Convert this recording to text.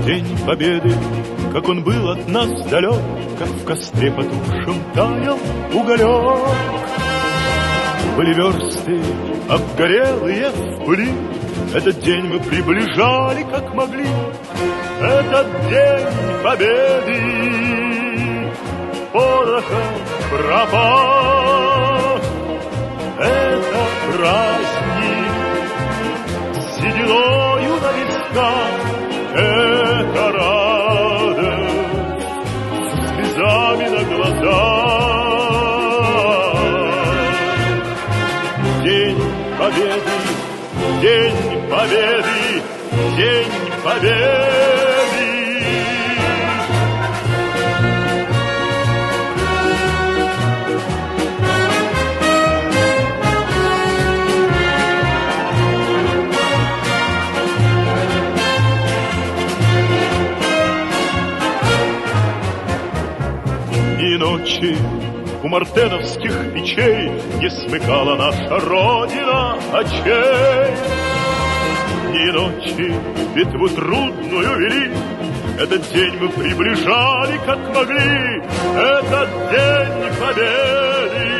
День Победы, как он был от нас далек, как в костре потухшем таял уголек. Были версты обгорелые в пыли, этот день мы приближали, как могли. Этот день Победы порохом пропах. Это праздник с сединою на висках, это радость с слезами на глазах. День Победы, День Победы, День Победы. И ночи у мартеновских печей не смыкала наша Родина очей. И ночи битву трудную вели, этот день мы приближали, как могли. Этот день Победы